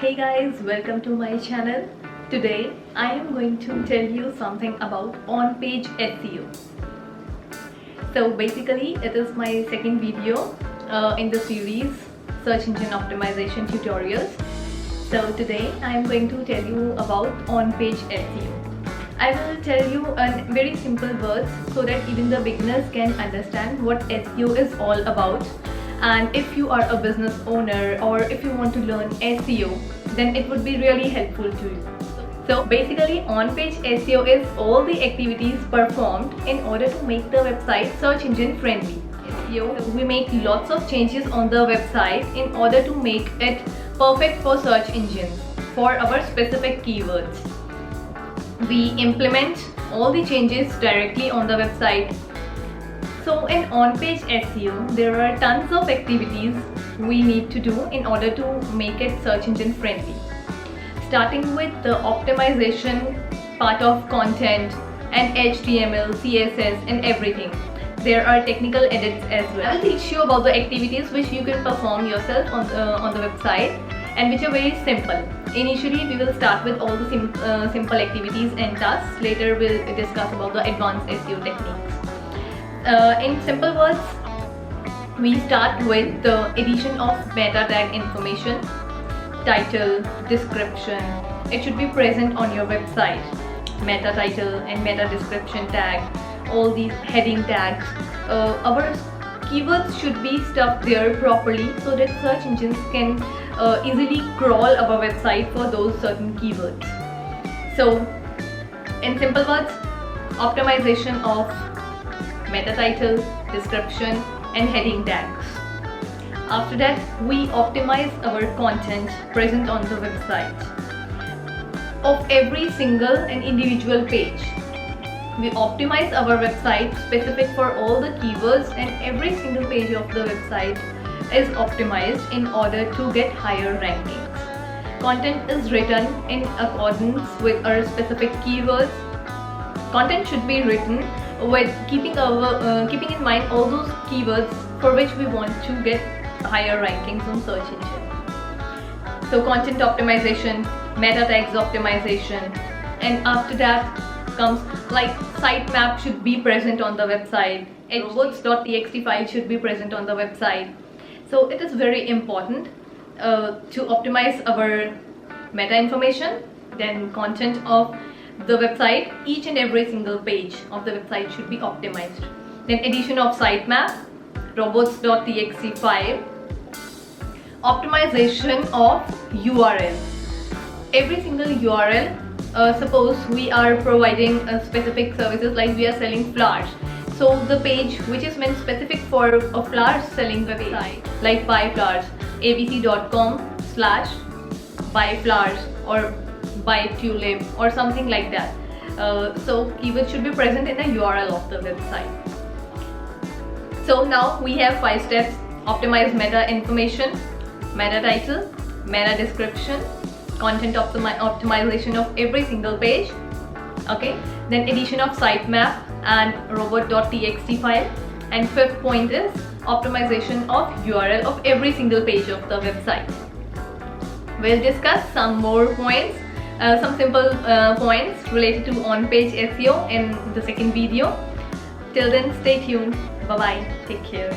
Hey guys, welcome to my channel. Today I am going to tell you something about on-page SEO. So basically it is my second video in the series Search Engine Optimization Tutorials. So today I am going to tell you about on-page SEO. I will tell you in very simple words so that even the beginners can understand what SEO is all about. And if you are a business owner or if you want to learn SEO, then it would be really helpful to you. So basically on-page SEO is all the activities performed in order to make the website search engine friendly. SEO, we make lots of changes on the website in order to make it perfect for search engines for our specific keywords. We implement all the changes directly on the website. So in on-page SEO, there are tons of activities we need to do in order to make it search engine friendly. Starting with the optimization part of content and HTML, CSS and everything. There are technical edits as well. I will teach you about the activities which you can perform yourself on the website and which are very simple. Initially we will start with all the simple activities and tasks. Later we'll discuss about the advanced SEO techniques. In simple words, we start with the addition of meta tag information, title, description. It should be present on your website. Meta title and meta description tag, all these heading tags. Our keywords should be stuffed there properly so that search engines can easily crawl our website for those certain keywords. So, in simple words, optimization of meta title, description and heading tags. After that, we optimize our content present on the website of every single and individual page. We optimize our website specific for all the keywords and every single page of the website is optimized in order to get higher rankings. Content is written in accordance with our specific keywords. Content should be written with keeping in mind all those keywords for which we want to get higher rankings on search engine. So content optimization, meta tags optimization, and after that comes like sitemap should be present on the website, robots.txt file should be present on the website. So it is very important to optimize our meta information, then content of the website. Each and every single page of the website should be optimized. Then addition of sitemap, robots.txt file, optimization of URL. Every single URL, suppose we are providing specific services like we are selling flowers. So the page which is meant specific for a flower selling website like buy flowers, abc.com/buy flowers or buy tulip or something like that. So keywords should be present in the URL of the website. So now we have 5 steps: optimize meta information, meta title, meta description, content optimization of every single page, okay, then addition of sitemap and robot.txt file, and 5th point is optimization of URL of every single page of the website. We'll discuss some more points, some simple points related to on-page SEO in the second video. Till then, stay tuned. Bye bye. Take care.